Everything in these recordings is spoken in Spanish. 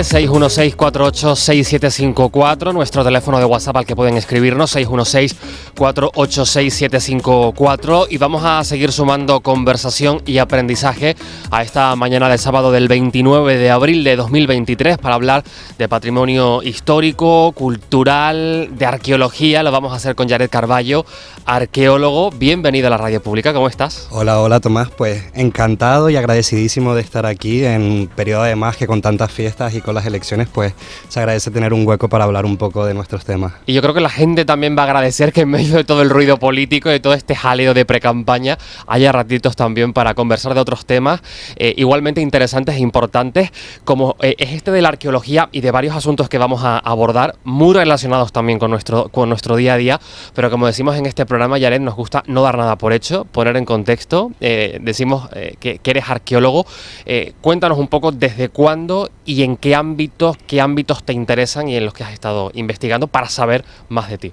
616-486754, nuestro teléfono de WhatsApp al que pueden escribirnos, 616-486-754, y vamos a seguir sumando conversación y aprendizaje a esta mañana de sábado del 29 de abril de 2023 para hablar de patrimonio histórico, cultural, de arqueología. Lo vamos a hacer con Yared Carballo, arqueólogo. Bienvenido a la Radio Pública, ¿cómo estás? Hola Tomás, pues encantado y agradecidísimo de estar aquí en un periodo además que con tantas fiestas y con las elecciones pues se agradece tener un hueco para hablar un poco de nuestros temas. Y yo creo que la gente también va a agradecer que en medio de todo el ruido político, de todo este jaleo de precampaña, haya ratitos también para conversar de otros temas igualmente interesantes e importantes, como es este de la arqueología y de varios asuntos que vamos a abordar, muy relacionados también con nuestro día a día, pero como decimos en este programa, Yared, nos gusta no dar nada por hecho, poner en contexto. Decimos que eres arqueólogo. Cuéntanos un poco desde cuándo y en qué ámbitos te interesan y en los que has estado investigando para saber más de ti.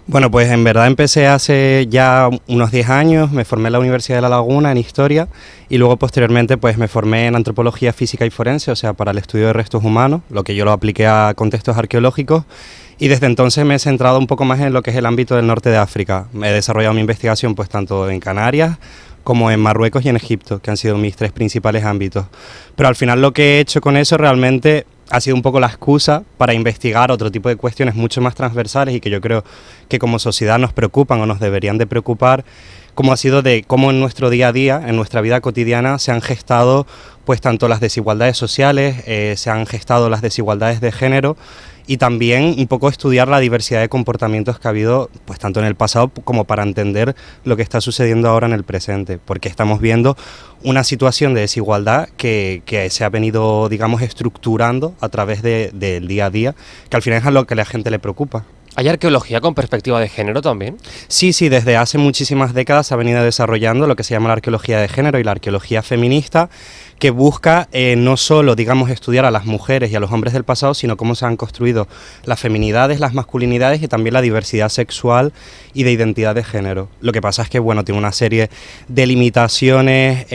Bueno, pues en verdad empecé hace ya unos 10 años, me formé en la Universidad de La Laguna en Historia y luego posteriormente pues me formé en Antropología Física y Forense, o sea, para el estudio de restos humanos, lo que yo lo apliqué a contextos arqueológicos, y desde entonces me he centrado un poco más en lo que es el ámbito del norte de África. He desarrollado mi investigación pues tanto en Canarias como en Marruecos y en Egipto, que han sido mis tres principales ámbitos. Pero al final lo que he hecho con eso realmente ha sido un poco la excusa para investigar otro tipo de cuestiones mucho más transversales y que yo creo que como sociedad nos preocupan o nos deberían de preocupar, como ha sido de cómo en nuestro día a día, en nuestra vida cotidiana, se han gestado pues tanto las desigualdades sociales, se han gestado las desigualdades de género, y también un poco estudiar la diversidad de comportamientos que ha habido pues tanto en el pasado como para entender lo que está sucediendo ahora en el presente, porque estamos viendo una situación de desigualdad que se ha venido, digamos, estructurando a través del día a día, que al final es a lo que a la gente le preocupa. ¿Hay arqueología con perspectiva de género también? Sí, desde hace muchísimas décadas se ha venido desarrollando lo que se llama la arqueología de género y la arqueología feminista, que busca no solo, digamos, estudiar a las mujeres y a los hombres del pasado, sino cómo se han construido las feminidades, las masculinidades y también la diversidad sexual y de identidad de género. Lo que pasa es que, bueno, tiene una serie de limitaciones,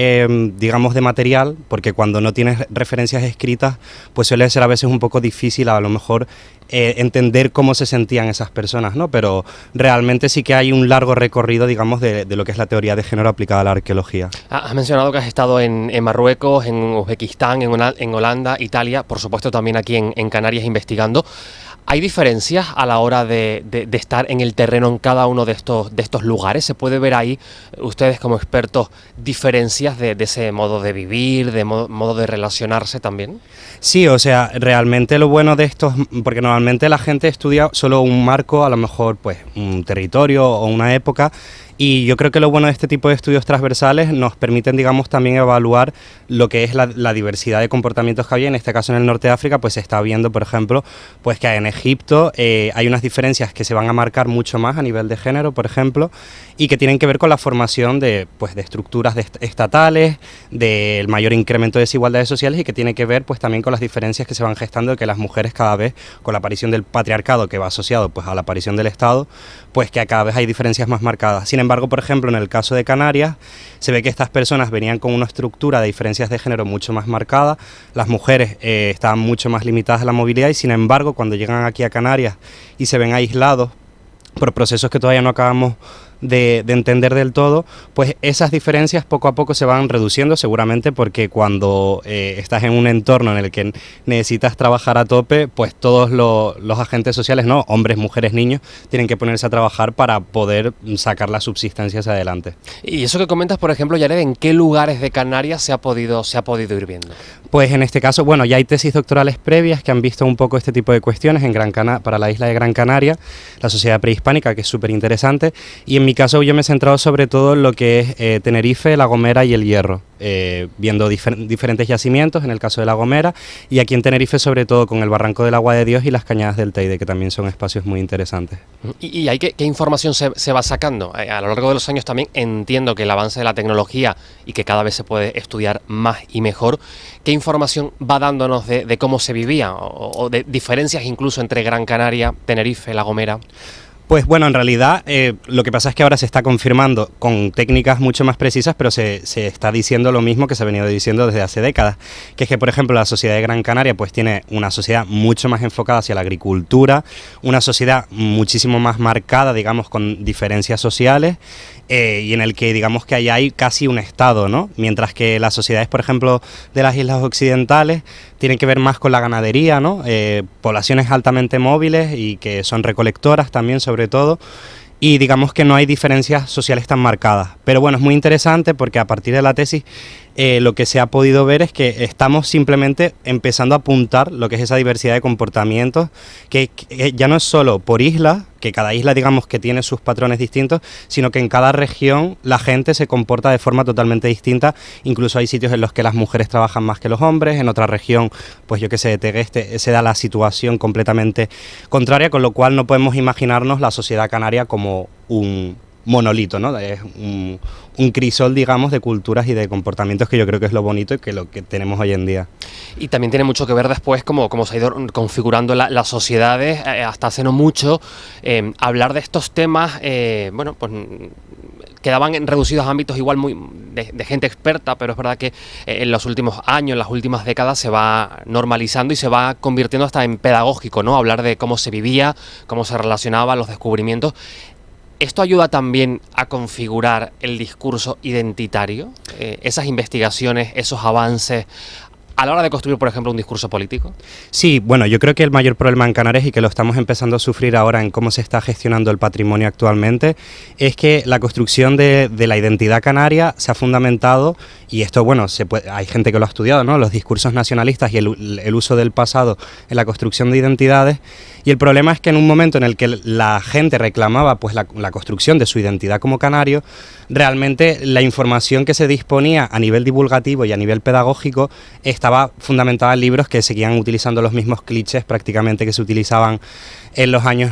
digamos, de material, porque cuando no tienes referencias escritas, pues suele ser a veces un poco difícil a lo mejor entender cómo se sentían esas personas, ¿no? Pero realmente sí que hay un largo recorrido, digamos, de lo que es la teoría de género aplicada a la arqueología. Has mencionado que has estado en Marruecos, en Uzbekistán, en Holanda, Italia, por supuesto también aquí en Canarias investigando. ¿Hay diferencias a la hora de estar en el terreno en cada uno de estos lugares? ¿Se puede ver ahí, ustedes como expertos, diferencias de ese modo de vivir, de modo de relacionarse también? Sí, o sea, realmente lo bueno de estos, porque normalmente la gente estudia solo un marco, a lo mejor pues un territorio o una época, y yo creo que lo bueno de este tipo de estudios transversales nos permiten, digamos, también evaluar lo que es la diversidad de comportamientos que había. En este caso en el norte de África pues se está viendo, por ejemplo, pues que en Egipto hay unas diferencias que se van a marcar mucho más a nivel de género, por ejemplo, y que tienen que ver con la formación de estructuras estatales, del mayor incremento de desigualdades sociales, y que tiene que ver pues también con las diferencias que se van gestando de que las mujeres cada vez, con la aparición del patriarcado que va asociado pues a la aparición del Estado, pues que cada vez hay diferencias más marcadas. Sin embargo, por ejemplo, en el caso de Canarias, se ve que estas personas venían con una estructura de diferencias de género mucho más marcada, las mujeres estaban mucho más limitadas a la movilidad, y sin embargo, cuando llegan aquí a Canarias y se ven aislados por procesos que todavía no acabamos de entender del todo, pues esas diferencias poco a poco se van reduciendo, seguramente porque cuando estás en un entorno en el que necesitas trabajar a tope, pues todos los agentes sociales, ¿no?, hombres, mujeres, niños, tienen que ponerse a trabajar para poder sacar las subsistencias adelante. Y eso que comentas, por ejemplo, Yared, ¿en qué lugares de Canarias se ha podido ir viendo? Pues en este caso, bueno, ya hay tesis doctorales previas que han visto un poco este tipo de cuestiones en para la isla de Gran Canaria, la sociedad prehispánica, que es súper interesante, y en mi caso yo me he centrado sobre todo en lo que es Tenerife, La Gomera y El Hierro, viendo diferentes yacimientos, en el caso de La Gomera, y aquí en Tenerife sobre todo con el Barranco del Agua de Dios y las Cañadas del Teide, que también son espacios muy interesantes. ¿Y hay qué información se va sacando? A lo largo de los años también entiendo que el avance de la tecnología y que cada vez se puede estudiar más y mejor, ¿qué información va dándonos de cómo se vivía o de diferencias incluso entre Gran Canaria, Tenerife, La Gomera? Pues bueno, en realidad lo que pasa es que ahora se está confirmando con técnicas mucho más precisas, pero se está diciendo lo mismo que se ha venido diciendo desde hace décadas, que es que, por ejemplo, la sociedad de Gran Canaria pues tiene una sociedad mucho más enfocada hacia la agricultura, una sociedad muchísimo más marcada, digamos, con diferencias sociales, y en el que digamos que ahí hay casi un estado, ¿no? Mientras que las sociedades, por ejemplo, de las islas occidentales tienen que ver más con la ganadería, ¿no? Poblaciones altamente móviles y que son recolectoras también, sobre todo, y digamos que no hay diferencias sociales tan marcadas. Pero bueno, es muy interesante porque a partir de la tesis lo que se ha podido ver es que estamos simplemente empezando a apuntar lo que es esa diversidad de comportamientos, que ya no es solo por isla, que cada isla digamos que tiene sus patrones distintos, sino que en cada región la gente se comporta de forma totalmente distinta. Incluso hay sitios en los que las mujeres trabajan más que los hombres, en otra región, pues yo que sé, de Tegueste, se da la situación completamente contraria, con lo cual no podemos imaginarnos la sociedad canaria como un monolito, ¿no? Es un crisol, digamos, de culturas y de comportamientos, que yo creo que es lo bonito y que lo que tenemos hoy en día. Y también tiene mucho que ver después cómo se ha ido configurando las sociedades, hasta hace no mucho. Hablar de estos temas, bueno, pues quedaban en reducidos ámbitos igual muy de gente experta, pero es verdad que en los últimos años, en las últimas décadas, se va normalizando y se va convirtiendo hasta en pedagógico, ¿no? Hablar de cómo se vivía, cómo se relacionaba, los descubrimientos. ¿Esto ayuda también a configurar el discurso identitario? Esas investigaciones, esos avances, a la hora de construir, por ejemplo, un discurso político. Sí, bueno, yo creo que el mayor problema en Canarias, y que lo estamos empezando a sufrir ahora en cómo se está gestionando el patrimonio actualmente, es que la construcción de la identidad canaria se ha fundamentado, y esto, bueno, hay gente que lo ha estudiado, ¿no? Los discursos nacionalistas y el uso del pasado en la construcción de identidades. Y el problema es que en un momento en el que la gente reclamaba pues la construcción de su identidad como canario, realmente la información que se disponía a nivel divulgativo y a nivel pedagógico estaba fundamentada en libros que seguían utilizando los mismos clichés prácticamente que se utilizaban en los años,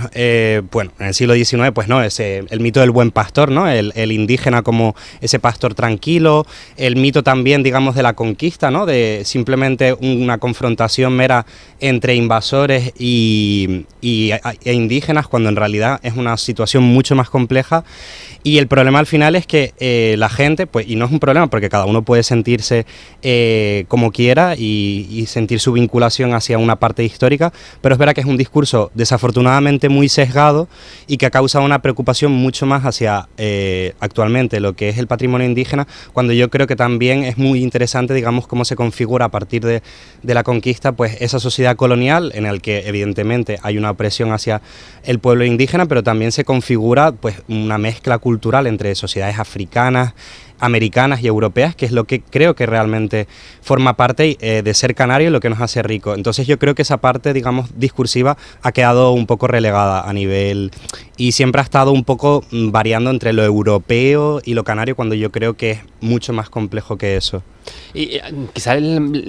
bueno, en el siglo XIX, pues no, el mito del buen pastor, ¿no? El indígena como ese pastor tranquilo, el mito también, digamos, de la conquista, ¿no? De simplemente una confrontación mera entre invasores e indígenas, cuando en realidad es una situación mucho más compleja. Y el problema al final es que la gente, pues, y no es un problema porque cada uno puede sentirse como quiera y sentir su vinculación hacia una parte histórica, pero es verdad que es un discurso desafortunadamente muy sesgado y que ha causado una preocupación mucho más hacia actualmente lo que es el patrimonio indígena, cuando yo creo que también es muy interesante, digamos, cómo se configura a partir de la conquista, pues esa sociedad colonial en el que evidentemente hay una opresión hacia el pueblo indígena, pero también se configura pues una mezcla cultural entre sociedades africanas, americanas y europeas, que es lo que creo que realmente forma parte de ser canario y lo que nos hace rico. Entonces yo creo que esa parte, digamos, discursiva ha quedado un poco relegada a nivel, y siempre ha estado un poco variando entre lo europeo y lo canario, cuando yo creo que es mucho más complejo que eso. Y quizá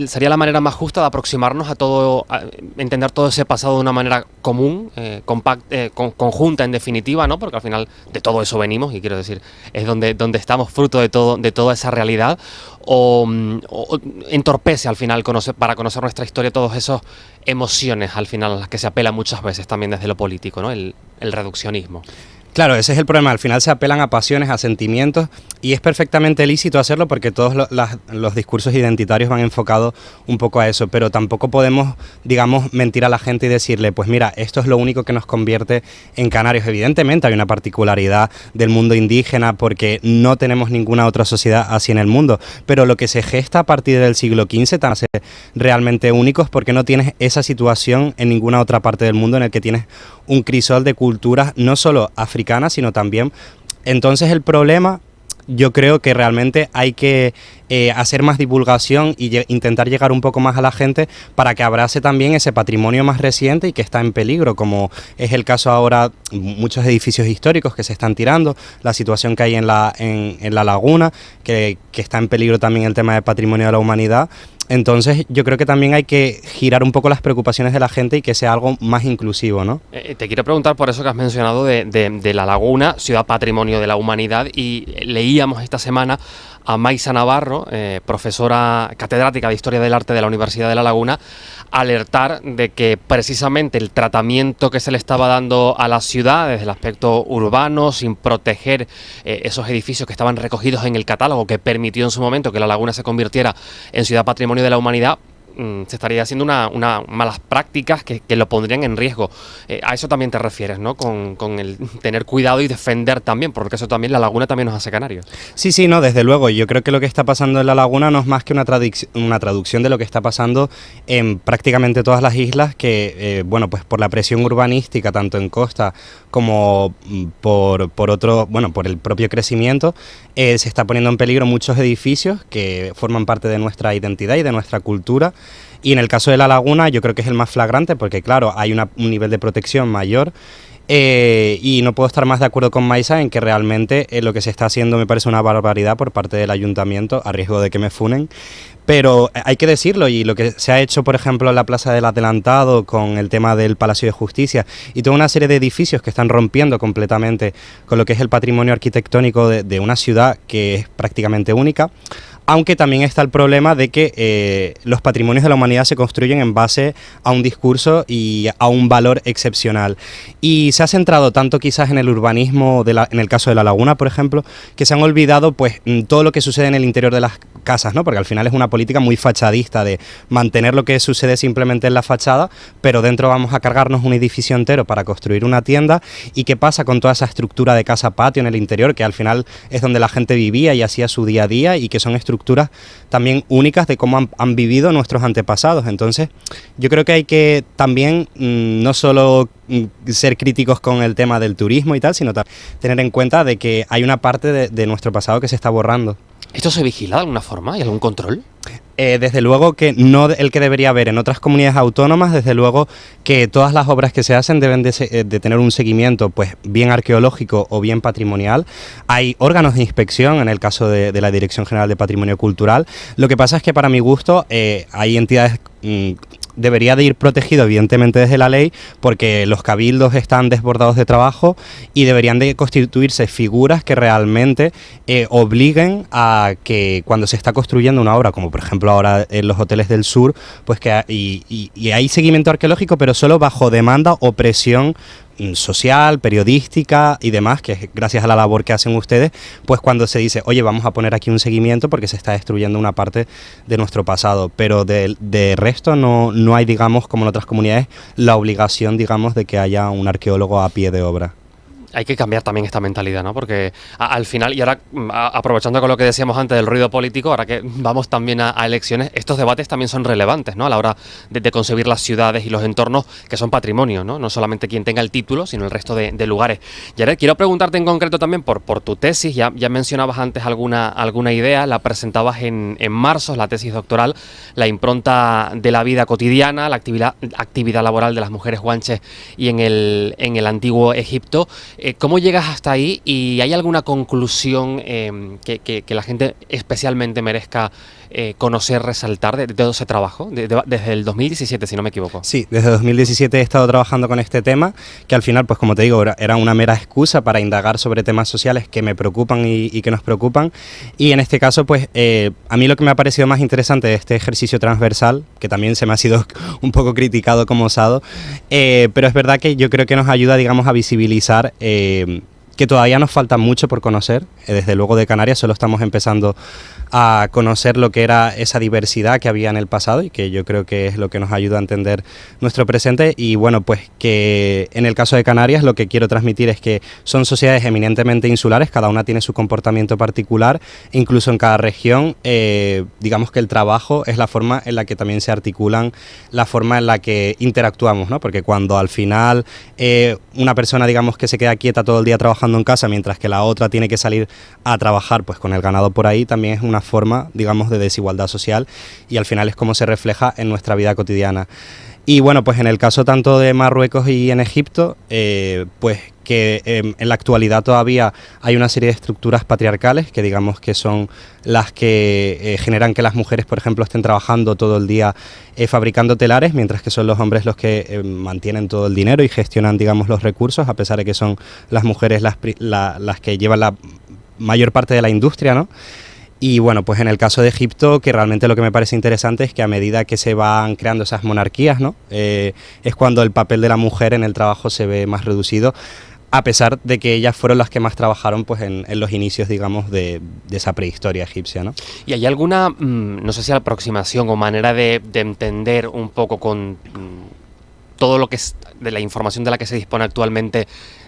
sería la manera más justa de aproximarnos a todo, a entender todo ese pasado de una manera común, conjunta en definitiva, ¿no? Porque al final de todo eso venimos, y quiero decir, es donde estamos fruto de toda esa realidad, o entorpece al final para conocer nuestra historia todas esas emociones al final a las que se apela muchas veces también desde lo político, ¿no? El reduccionismo. Claro, ese es el problema. Al final se apelan a pasiones, a sentimientos, y es perfectamente lícito hacerlo porque todos los discursos identitarios van enfocados un poco a eso, pero tampoco podemos, digamos, mentir a la gente y decirle, pues mira, esto es lo único que nos convierte en canarios. Evidentemente hay una particularidad del mundo indígena porque no tenemos ninguna otra sociedad así en el mundo, pero lo que se gesta a partir del siglo XV te hace realmente únicos porque no tienes esa situación en ninguna otra parte del mundo en el que tienes un crisol de culturas no solo africanas, sino también. Entonces el problema, yo creo que realmente hay que hacer más divulgación y intentar llegar un poco más a la gente para que abrace también ese patrimonio más reciente y que está en peligro, como es el caso ahora, muchos edificios históricos que se están tirando, la situación que hay en la laguna, que está en peligro también el tema del patrimonio de la humanidad. Entonces yo creo que también hay que girar un poco las preocupaciones de la gente y que sea algo más inclusivo, ¿no? Te quiero preguntar por eso que has mencionado de la laguna, ciudad patrimonio de la humanidad, y leíamos esta semana a Maisa Navarro, profesora catedrática de Historia del Arte de la Universidad de La Laguna, alertar de que precisamente el tratamiento que se le estaba dando a la ciudad desde el aspecto urbano, sin proteger esos edificios que estaban recogidos en el catálogo que permitió en su momento que La Laguna se convirtiera en Ciudad Patrimonio de la Humanidad, se estaría haciendo una malas prácticas que lo pondrían en riesgo. A eso también te refieres, ¿no? Con el tener cuidado y defender también, porque eso también, La Laguna también nos hace canarios. Sí, sí, no, desde luego. Yo creo que lo que está pasando en La Laguna no es más que una traducción de lo que está pasando en prácticamente todas las islas, que, bueno, pues por la presión urbanística, tanto en costa como por el propio crecimiento, se está poniendo en peligro muchos edificios que forman parte de nuestra identidad y de nuestra cultura. Y en el caso de La Laguna yo creo que es el más flagrante porque, claro, hay un nivel de protección mayor. Y no puedo estar más de acuerdo con Maisa en que realmente lo que se está haciendo me parece una barbaridad por parte del ayuntamiento, a riesgo de que me funen. Pero hay que decirlo, y lo que se ha hecho, por ejemplo, en la Plaza del Adelantado con el tema del Palacio de Justicia y toda una serie de edificios que están rompiendo completamente con lo que es el patrimonio arquitectónico de una ciudad que es prácticamente única. Aunque también está el problema de que los patrimonios de la humanidad se construyen en base a un discurso y a un valor excepcional. Y se ha centrado tanto quizás en el urbanismo, en el caso de La Laguna, por ejemplo, que se han olvidado pues todo lo que sucede en el interior de las casas, ¿no? Porque al final es una política muy fachadista de mantener lo que sucede simplemente en la fachada, pero dentro vamos a cargarnos un edificio entero para construir una tienda. ¿Y qué pasa con toda esa estructura de casa-patio en el interior, que al final es donde la gente vivía y hacía su día a día, y que son estructuras también únicas de cómo han vivido nuestros antepasados? Entonces yo creo que hay que también no solo ser críticos con el tema del turismo y tal, sino tener en cuenta de que hay una parte de nuestro pasado que se está borrando. ¿Esto se vigila de alguna forma? ¿Hay algún control? Desde luego que no el que debería haber en otras comunidades autónomas. Desde luego que todas las obras que se hacen deben de tener un seguimiento pues bien arqueológico o bien patrimonial. Hay órganos de inspección en el caso de la Dirección General de Patrimonio Cultural. Lo que pasa es que para mi gusto hay entidades... debería de ir protegido evidentemente desde la ley, porque los cabildos están desbordados de trabajo y deberían de constituirse figuras que realmente obliguen a que cuando se está construyendo una obra, como por ejemplo ahora en los hoteles del sur, pues que hay seguimiento arqueológico, pero solo bajo demanda o presión social, periodística y demás, que es gracias a la labor que hacen ustedes, pues cuando se dice, oye, vamos a poner aquí un seguimiento porque se está destruyendo una parte de nuestro pasado, pero de resto no hay, digamos, como en otras comunidades, la obligación, digamos, de que haya un arqueólogo a pie de obra. Hay que cambiar también esta mentalidad, ¿no? Porque al final, y ahora aprovechando con lo que decíamos antes del ruido político, ahora que vamos también a elecciones, estos debates también son relevantes, ¿no? A la hora de concebir las ciudades y los entornos que son patrimonio, ¿no? No solamente quien tenga el título, sino el resto de lugares. Y ahora quiero preguntarte en concreto también por tu tesis. Ya mencionabas antes alguna idea, la presentabas en marzo, la tesis doctoral, la impronta de la vida cotidiana, la actividad laboral de las mujeres guanches y en el antiguo Egipto. ¿Cómo llegas hasta ahí? ¿Y hay alguna conclusión que la gente especialmente merezca conocer, resaltar de todo ese trabajo? Desde el 2017, si no me equivoco. Sí, desde 2017 he estado trabajando con este tema, que al final, pues como te digo, era una mera excusa para indagar sobre temas sociales que me preocupan y que nos preocupan. Y en este caso, pues a mí lo que me ha parecido más interesante de este ejercicio transversal, que también se me ha sido un poco criticado como osado, pero es verdad que yo creo que nos ayuda, digamos, a visibilizar que todavía nos falta mucho por conocer. Desde luego de Canarias solo estamos empezando a conocer lo que era esa diversidad que había en el pasado y que yo creo que es lo que nos ayuda a entender nuestro presente. Y bueno, pues que en el caso de Canarias lo que quiero transmitir es que son sociedades eminentemente insulares, cada una tiene su comportamiento particular, incluso en cada región digamos que el trabajo es la forma en la que también se articulan, la forma en la que interactuamos, ¿no? Porque cuando al final una persona, digamos, que se queda quieta todo el día trabajando en casa, mientras que la otra tiene que salir a trabajar pues con el ganado por ahí, también es una forma, digamos, de desigualdad social, y al final es como se refleja en nuestra vida cotidiana. Y bueno, pues en el caso tanto de Marruecos y en Egipto, pues que en la actualidad todavía hay una serie de estructuras patriarcales que digamos que son las que generan que las mujeres, por ejemplo, estén trabajando todo el día fabricando telares, mientras que son los hombres los que mantienen todo el dinero y gestionan, digamos, los recursos, a pesar de que son las mujeres las que llevan la mayor parte de la industria, ¿no? Y bueno, pues en el caso de Egipto, que realmente lo que me parece interesante es que a medida que se van creando esas monarquías, ¿no? Es cuando el papel de la mujer en el trabajo se ve más reducido, a pesar de que ellas fueron las que más trabajaron pues en los inicios, digamos, de esa prehistoria egipcia, ¿no? ¿Y hay alguna, no sé si aproximación o manera de entender un poco con todo lo que es de la información de la que se dispone actualmente,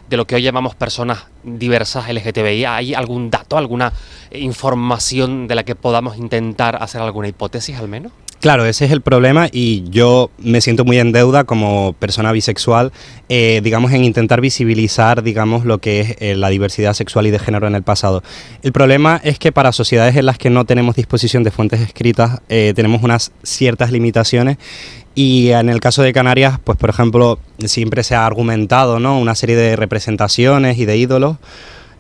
de lo que hoy llamamos personas diversas LGTBI? ¿Hay algún dato, alguna información de la que podamos intentar hacer alguna hipótesis al menos? Claro, ese es el problema y yo me siento muy en deuda como persona bisexual, digamos, en intentar visibilizar, digamos, lo que es la diversidad sexual y de género en el pasado. El problema es que para sociedades en las que no tenemos disposición de fuentes escritas, tenemos unas ciertas limitaciones. Y en el caso de Canarias, pues por ejemplo, siempre se ha argumentado, ¿no?, una serie de representaciones y de ídolos,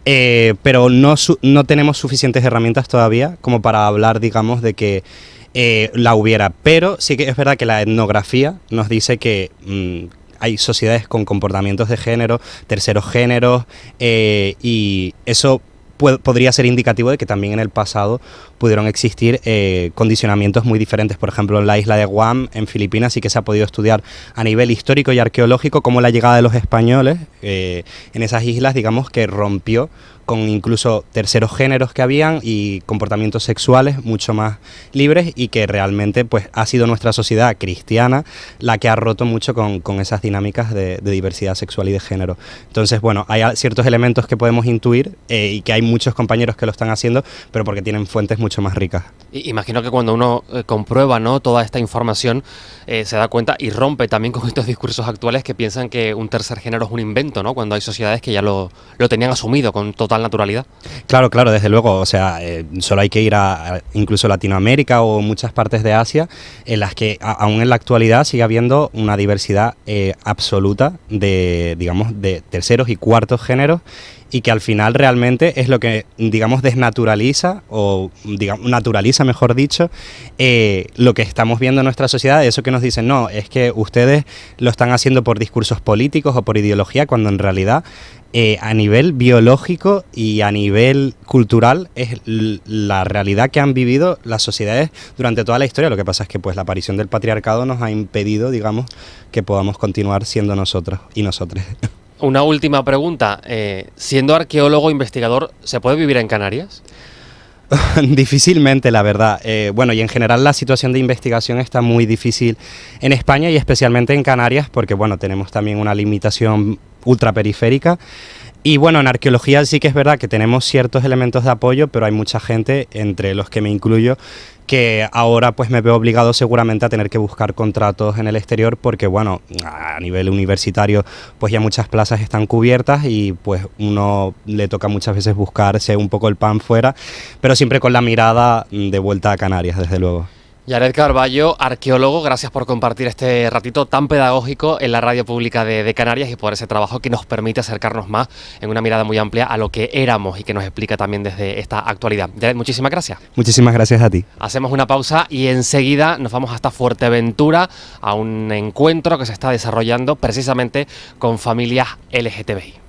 pero no tenemos suficientes herramientas todavía como para hablar, digamos, de que la hubiera. Pero sí que es verdad que la etnografía nos dice que hay sociedades con comportamientos de género, terceros géneros, y eso podría ser indicativo de que también en el pasado pudieron existir condicionamientos muy diferentes. Por ejemplo, en la isla de Guam, en Filipinas, sí que se ha podido estudiar a nivel histórico y arqueológico cómo la llegada de los españoles en esas islas, digamos, que rompió con incluso terceros géneros que habían y comportamientos sexuales mucho más libres, y que realmente pues ha sido nuestra sociedad cristiana la que ha roto mucho con esas dinámicas de diversidad sexual y de género. Entonces, bueno, hay ciertos elementos que podemos intuir y que hay muchos compañeros que lo están haciendo, pero porque tienen fuentes mucho más ricas. Imagino que cuando uno comprueba, ¿no?, toda esta información, se da cuenta y rompe también con estos discursos actuales que piensan que un tercer género es un invento, ¿no?, cuando hay sociedades que ya lo tenían asumido con total naturalidad. Claro, claro, desde luego. O sea, solo hay que ir a incluso Latinoamérica o muchas partes de Asia, en las que aún en la actualidad sigue habiendo una diversidad absoluta de, digamos, de terceros y cuartos géneros, y que al final realmente es lo que, digamos, desnaturaliza, o digamos, naturaliza, mejor dicho, lo que estamos viendo en nuestra sociedad. Eso que nos dicen, no, es que ustedes lo están haciendo por discursos políticos o por ideología, cuando en realidad a nivel biológico y a nivel cultural es la realidad que han vivido las sociedades durante toda la historia. Lo que pasa es que pues la aparición del patriarcado nos ha impedido, digamos, que podamos continuar siendo nosotros y nosotres. Una última pregunta. Siendo arqueólogo investigador, ¿se puede vivir en Canarias? Difícilmente, la verdad. Bueno, y en general la situación de investigación está muy difícil en España y especialmente en Canarias, porque bueno, tenemos también una limitación ultraperiférica. Y bueno, en arqueología sí que es verdad que tenemos ciertos elementos de apoyo, pero hay mucha gente, entre los que me incluyo, que ahora pues me veo obligado seguramente a tener que buscar contratos en el exterior, porque bueno, a nivel universitario pues ya muchas plazas están cubiertas y pues uno le toca muchas veces buscarse un poco el pan fuera, pero siempre con la mirada de vuelta a Canarias, desde luego. Yared Carballo, arqueólogo, gracias por compartir este ratito tan pedagógico en la radio pública de Canarias y por ese trabajo que nos permite acercarnos más en una mirada muy amplia a lo que éramos y que nos explica también desde esta actualidad. Yared, muchísimas gracias. Muchísimas gracias a ti. Hacemos una pausa y enseguida nos vamos hasta Fuerteventura a un encuentro que se está desarrollando precisamente con familias LGTBI.